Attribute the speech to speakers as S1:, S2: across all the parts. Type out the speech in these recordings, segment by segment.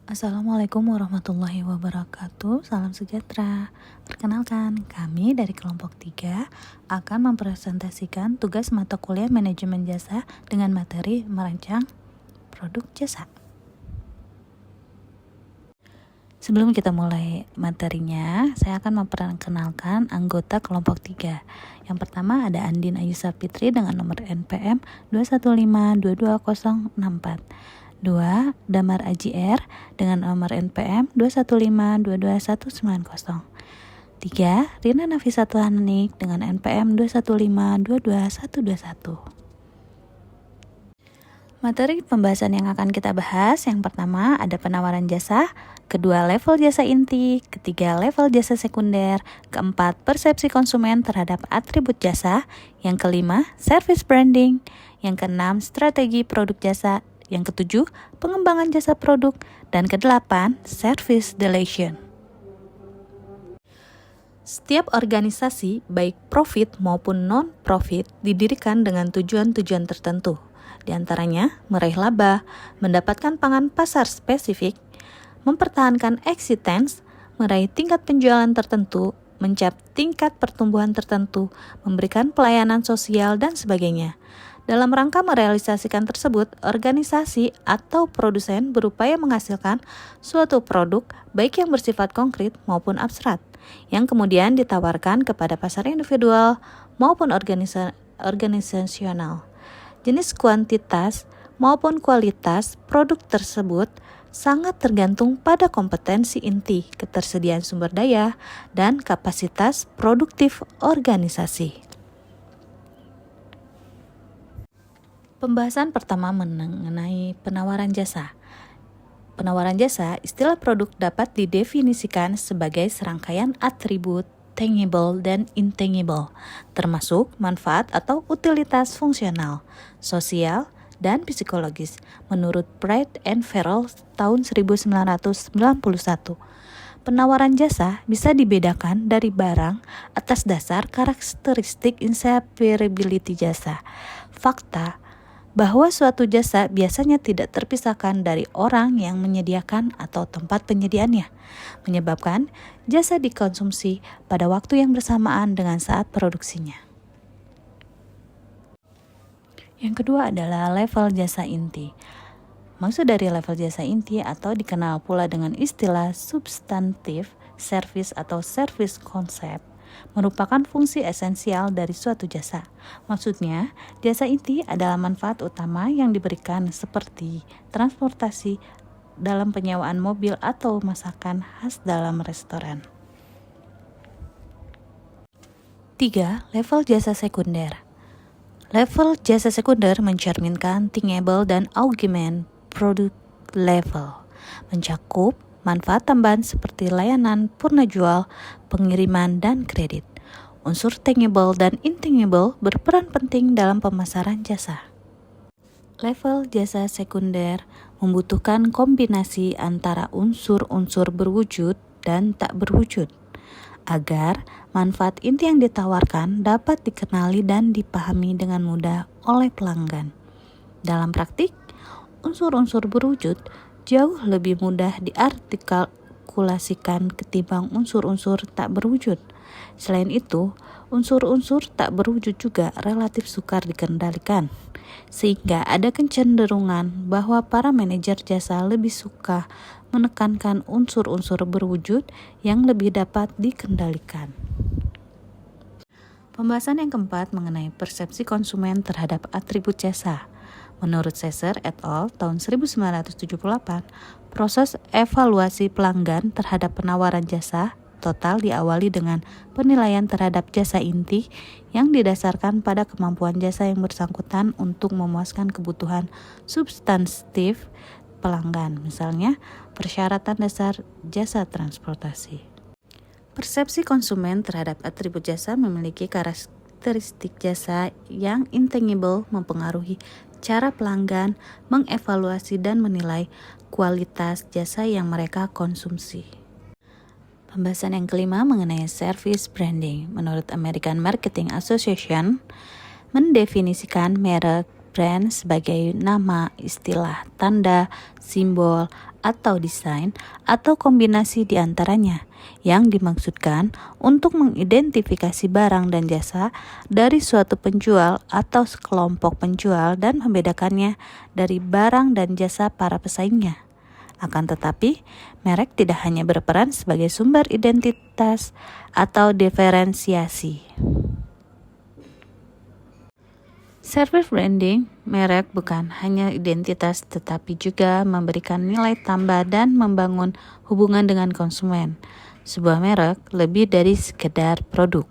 S1: Assalamualaikum warahmatullahi wabarakatuh. Salam sejahtera. Perkenalkan, kami dari kelompok 3 akan mempresentasikan tugas mata kuliah manajemen jasa dengan materi merancang produk jasa. Sebelum kita mulai materinya, saya akan memperkenalkan anggota kelompok 3. Yang pertama ada Andin Ayusa Fitri dengan nomor NPM 2152264. 2. Damar Aji R dengan nomor NPM 215229190. 3. Rina Nafisatul Hanik dengan NPM 215222121. Materi pembahasan yang akan kita bahas, yang pertama ada penawaran jasa, kedua level jasa inti, ketiga level jasa sekunder, keempat persepsi konsumen terhadap atribut jasa, yang kelima service branding, yang keenam strategi produk jasa, yang ketujuh pengembangan jasa produk, dan kedelapan service relation. Setiap organisasi, baik profit maupun non-profit, didirikan dengan tujuan-tujuan tertentu. Di antaranya, meraih laba, mendapatkan pangan pasar spesifik, mempertahankan eksistens, meraih tingkat penjualan tertentu, mencapai tingkat pertumbuhan tertentu, memberikan pelayanan sosial, dan sebagainya. Dalam rangka merealisasikan tersebut, organisasi atau produsen berupaya menghasilkan suatu produk, baik yang bersifat konkret maupun abstrak, yang kemudian ditawarkan kepada pasar individual maupun organisasional. Jenis kuantitas maupun kualitas produk tersebut sangat tergantung pada kompetensi inti, ketersediaan sumber daya, dan kapasitas produktif organisasi. Pembahasan pertama mengenai penawaran jasa. Penawaran jasa, istilah produk dapat didefinisikan sebagai serangkaian atribut tangible dan intangible, termasuk manfaat atau utilitas fungsional, sosial, dan psikologis, menurut Bright and Farrell tahun 1991. Penawaran jasa bisa dibedakan dari barang atas dasar karakteristik inseparability jasa. Fakta bahwa suatu jasa biasanya tidak terpisahkan dari orang yang menyediakan atau tempat penyediaannya, menyebabkan jasa dikonsumsi pada waktu yang bersamaan dengan saat produksinya. Yang kedua adalah level jasa inti. Maksud dari level jasa inti atau dikenal pula dengan istilah substantif service atau service concept, merupakan fungsi esensial dari suatu jasa. Maksudnya, jasa inti adalah manfaat utama yang diberikan seperti transportasi dalam penyewaan mobil atau masakan khas dalam restoran. 3. Level jasa sekunder. Level jasa sekunder mencerminkan tangible dan augment product level, mencakup manfaat tambahan seperti layanan purna jual, pengiriman, dan kredit. Unsur tangible dan intangible berperan penting dalam pemasaran jasa. Level jasa sekunder membutuhkan kombinasi antara unsur-unsur berwujud dan tak berwujud, agar manfaat inti yang ditawarkan dapat dikenali dan dipahami dengan mudah oleh pelanggan. Dalam praktik, unsur-unsur berwujud jauh lebih mudah diartikulasikan ketimbang unsur-unsur tak berwujud. Selain itu, unsur-unsur tak berwujud juga relatif sukar dikendalikan, sehingga ada kecenderungan bahwa para manajer jasa lebih suka menekankan unsur-unsur berwujud yang lebih dapat dikendalikan. Pembahasan yang keempat mengenai persepsi konsumen terhadap atribut jasa. Menurut Caesar et al. Tahun 1978, proses evaluasi pelanggan terhadap penawaran jasa total diawali dengan penilaian terhadap jasa inti yang didasarkan pada kemampuan jasa yang bersangkutan untuk memuaskan kebutuhan substantif pelanggan, misalnya persyaratan dasar jasa transportasi. Persepsi konsumen terhadap atribut jasa memiliki karakteristik jasa yang intangible, mempengaruhi cara pelanggan mengevaluasi dan menilai kualitas jasa yang mereka konsumsi. Pembahasan yang kelima mengenai service branding. Menurut American Marketing Association, mendefinisikan merek brand sebagai nama, istilah, tanda, simbol, atau desain, atau kombinasi di antaranya, yang dimaksudkan untuk mengidentifikasi barang dan jasa dari suatu penjual atau sekelompok penjual dan membedakannya dari barang dan jasa para pesaingnya. Akan tetapi, merek tidak hanya berperan sebagai sumber identitas atau diferensiasi. Service branding, merek bukan hanya identitas tetapi juga memberikan nilai tambah dan membangun hubungan dengan konsumen. Sebuah merek lebih dari sekedar produk.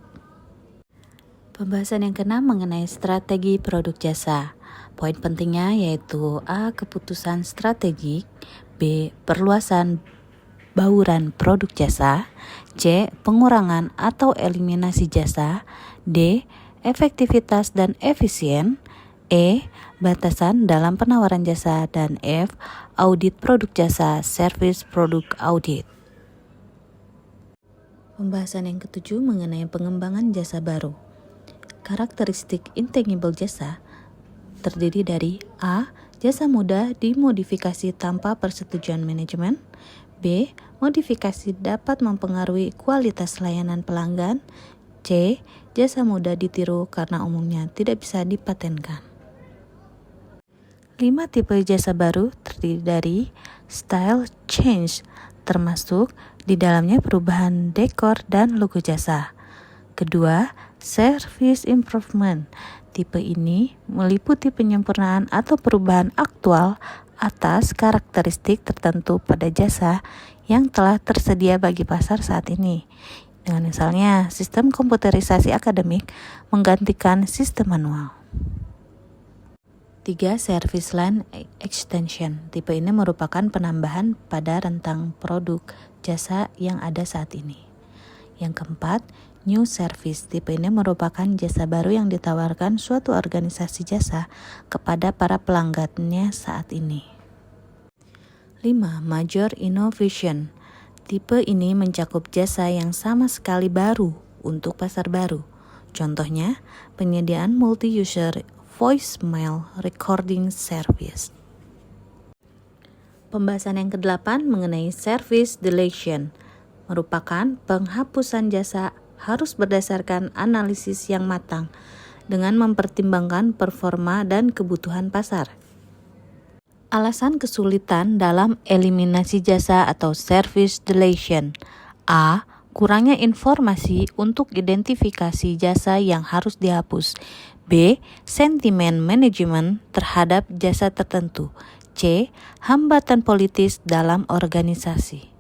S1: Pembahasan yang keenam mengenai strategi produk jasa. Poin pentingnya yaitu A. Keputusan strategik, B. Perluasan bauran produk jasa, C. Pengurangan atau eliminasi jasa, D. Efektivitas dan efisien, E. Batasan dalam penawaran jasa, dan F. Audit produk jasa, service product audit. Pembahasan yang ketujuh mengenai pengembangan jasa baru. Karakteristik intangible jasa terdiri dari A. Jasa mudah dimodifikasi tanpa persetujuan manajemen, B. Modifikasi dapat mempengaruhi kualitas layanan pelanggan, C. Jasa mudah ditiru karena umumnya tidak bisa dipatenkan. 5 tipe jasa baru terdiri dari style change, termasuk di dalamnya perubahan dekor dan logo jasa. Kedua, service improvement. Tipe ini meliputi penyempurnaan atau perubahan aktual atas karakteristik tertentu pada jasa yang telah tersedia bagi pasar saat ini. Dengan misalnya, sistem komputerisasi akademik menggantikan sistem manual. 3. Service line extension. Tipe ini merupakan penambahan pada rentang produk jasa yang ada saat ini. Yang keempat, new service. Tipe ini merupakan jasa baru yang ditawarkan suatu organisasi jasa kepada para pelanggannya saat ini. 5. Major innovation. Tipe ini mencakup jasa yang sama sekali baru untuk pasar baru. Contohnya, penyediaan multi-user voicemail recording service. Pembahasan yang ke-8 mengenai service deletion. Merupakan penghapusan jasa harus berdasarkan analisis yang matang dengan mempertimbangkan performa dan kebutuhan pasar. Alasan kesulitan dalam eliminasi jasa atau service deletion. A. Kurangnya informasi untuk identifikasi jasa yang harus dihapus. B. Sentimen manajemen terhadap jasa tertentu. C. Hambatan politis dalam organisasi.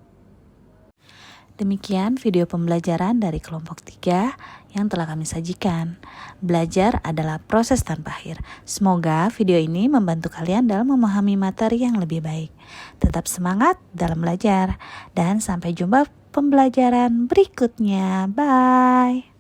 S1: Demikian video pembelajaran dari kelompok 3 yang telah kami sajikan. Belajar adalah proses tanpa akhir. Semoga video ini membantu kalian dalam memahami materi yang lebih baik. Tetap semangat dalam belajar dan sampai jumpa pembelajaran berikutnya. Bye.